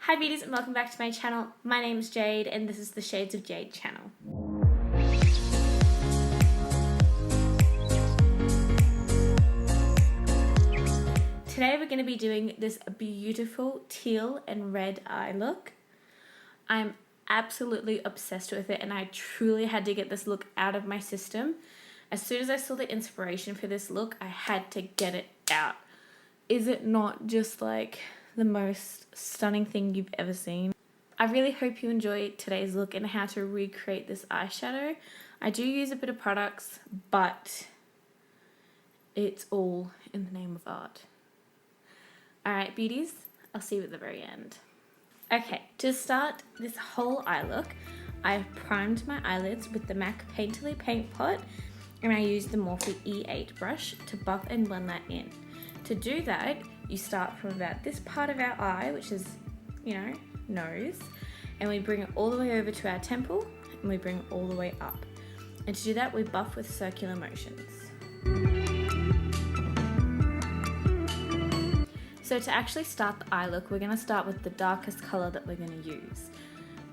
Hi beauties and welcome back to my channel. My name is Jade and this is the Shades of Jade channel. Today we're going to be doing this beautiful teal and red eye look. I'm absolutely obsessed with it and I truly had to get this look out of my system. As soon as I saw the inspiration for this look, I had to get it out. Is it not just like the most stunning thing you've ever seen? I really hope you enjoyed today's look and how to recreate this eyeshadow. I do use a bit of products, but it's all in the name of art. Alright beauties, I'll see you at the very end. Okay, to start this whole eye look, I've primed my eyelids with the MAC Painterly Paint Pot and I used the Morphe E8 brush to buff and blend that in. To do that, you start from about this part of our eye, which is, nose, and we bring it all the way over to our temple, and we bring it all the way up. And to do that, we buff with circular motions. So to actually start the eye look, we're going to start with the darkest color that we're going to use.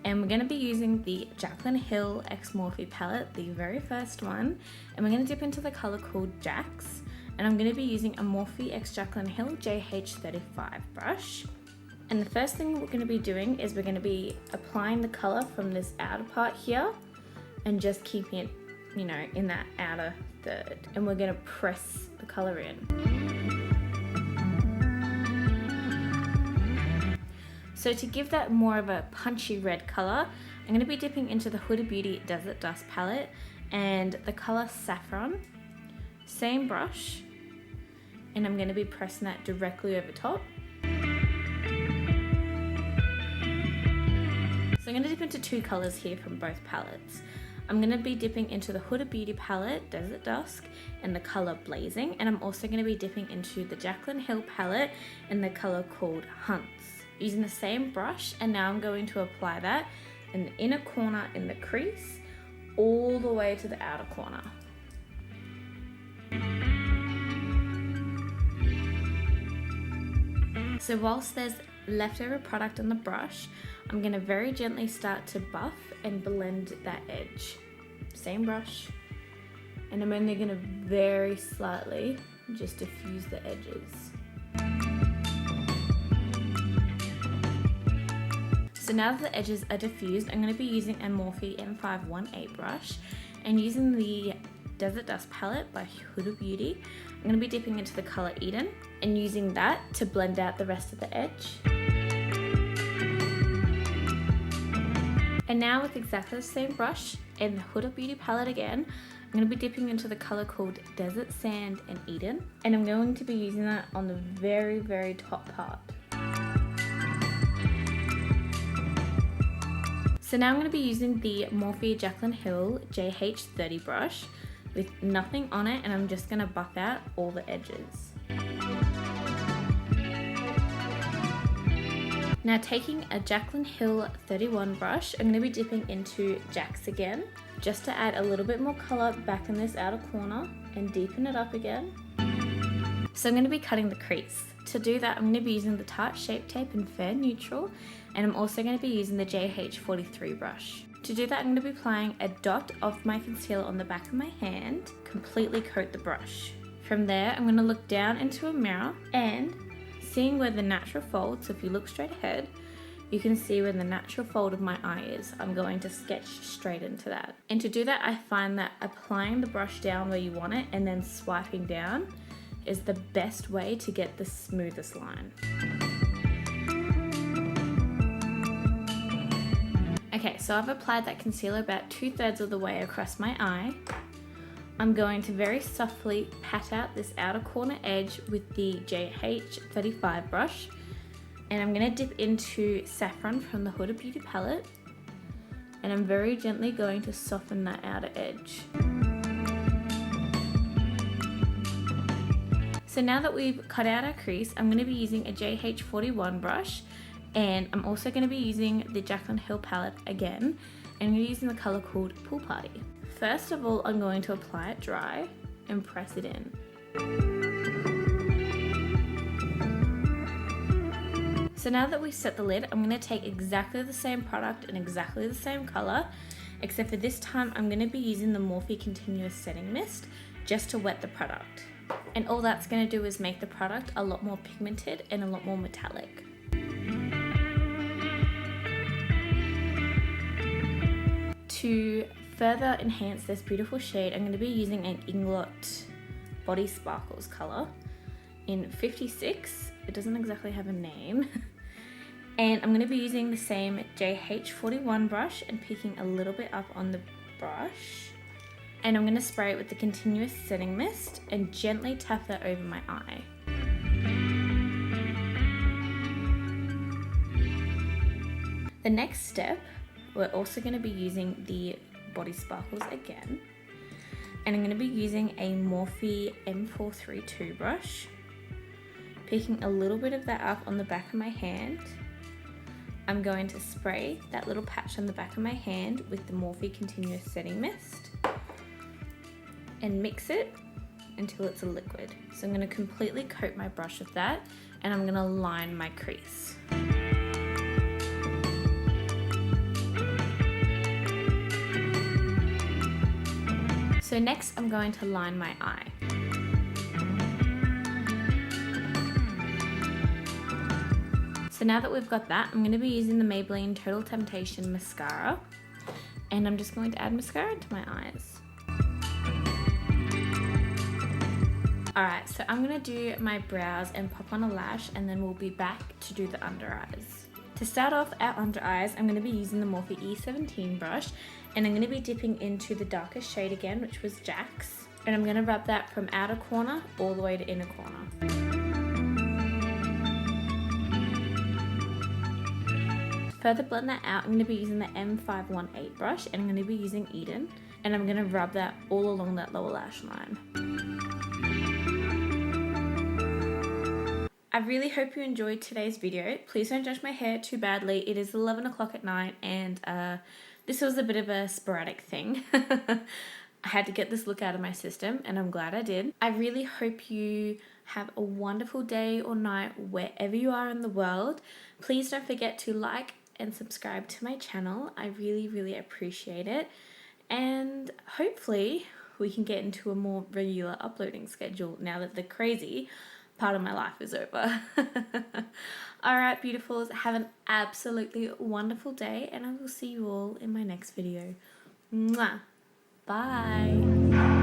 And we're going to be using the Jaclyn Hill X Morphe palette, the very first one, and we're going to dip into the color called Jax. And I'm going to be using a Morphe x Jaclyn Hill JH35 brush. And the first thing we're going to be doing is we're going to be applying the colour from this outer part here and just keeping it, in that outer third. And we're going to press the colour in. So to give that more of a punchy red colour, I'm going to be dipping into the Huda Beauty Desert Dust palette and the colour Saffron. Same brush. And I'm going to be pressing that directly over top. So I'm going to dip into two colours here from both palettes. I'm going to be dipping into the Huda Beauty palette, Desert Dusk, and the colour Blazing. And I'm also going to be dipping into the Jaclyn Hill palette in the colour called Hunts. Using the same brush, and now I'm going to apply that in the inner corner in the crease, all the way to the outer corner. So whilst there's leftover product on the brush, I'm going to very gently start to buff and blend that edge. Same brush. And I'm only going to very slightly just diffuse the edges. So now that the edges are diffused, I'm going to be using a Morphe M518 brush and using the Desert Dust palette by Huda Beauty. I'm going to be dipping into the colour Eden and using that to blend out the rest of the edge. And now with exactly the same brush and the Huda Beauty palette again, I'm going to be dipping into the colour called Desert Sand and Eden. And I'm going to be using that on the very, very top part. So now I'm going to be using the Morphe Jaclyn Hill JH30 brush with nothing on it, and I'm just going to buff out all the edges. Now taking a Jaclyn Hill 31 brush, I'm going to be dipping into Jax again, just to add a little bit more colour back in this outer corner and deepen it up again. So I'm going to be cutting the crease. To do that, I'm going to be using the Tarte Shape Tape in Fair Neutral, and I'm also going to be using the JH43 brush. To do that, I'm going to be applying a dot of my concealer on the back of my hand, completely coat the brush. From there, I'm going to look down into a mirror and seeing where the natural fold, so if you look straight ahead, you can see where the natural fold of my eye is. I'm going to sketch straight into that. And to do that, I find that applying the brush down where you want it and then swiping down is the best way to get the smoothest line. Okay, so I've applied that concealer about 2/3 of the way across my eye. I'm going to very softly pat out this outer corner edge with the JH35 brush, and I'm going to dip into Saffron from the Huda Beauty palette, and I'm very gently going to soften that outer edge. So now that we've cut out our crease, I'm going to be using a JH41 brush, and I'm also going to be using the Jaclyn Hill palette again, and I'm going to be using the colour called Pool Party. First of all, I'm going to apply it dry and press it in. So now that we've set the lid, I'm going to take exactly the same product and exactly the same colour, except for this time I'm going to be using the Morphe Continuous Setting Mist just to wet the product. And all that's going to do is make the product a lot more pigmented and a lot more metallic. To further enhance this beautiful shade, I'm going to be using an Inglot Body Sparkles colour in 56. It doesn't exactly have a name. And I'm going to be using the same JH41 brush and picking a little bit up on the brush. And I'm going to spray it with the Continuous Setting Mist and gently tap that over my eye. The next step, we're also going to be using the Body Sparkles again. And I'm going to be using a Morphe M432 brush, picking a little bit of that up on the back of my hand. I'm going to spray that little patch on the back of my hand with the Morphe Continuous Setting Mist and mix it until it's a liquid. So I'm going to completely coat my brush with that, and I'm going to line my crease. So next I'm going to line my eye. So now that we've got that, I'm going to be using the Maybelline Total Temptation mascara, and I'm just going to add mascara to my eyes. Alright, so I'm going to do my brows and pop on a lash, and then we'll be back to do the under eyes. To start off our under eyes, I'm going to be using the Morphe E17 brush, and I'm going to be dipping into the darkest shade again, which was Jack's, and I'm going to rub that from outer corner all the way to inner corner. Further blend that out, I'm going to be using the M518 brush, and I'm going to be using Eden, and I'm going to rub that all along that lower lash line. I really hope you enjoyed today's video. Please don't judge my hair too badly. It is 11 o'clock at night, and this was a bit of a sporadic thing. I had to get this look out of my system, and I'm glad I did. I really hope you have a wonderful day or night wherever you are in the world. Please don't forget to like and subscribe to my channel. I really appreciate it, and hopefully we can get into a more regular uploading schedule now that the crazy part of my life is over. Alright, beautifuls, have an absolutely wonderful day, and I will see you all in my next video. Mwah. Bye.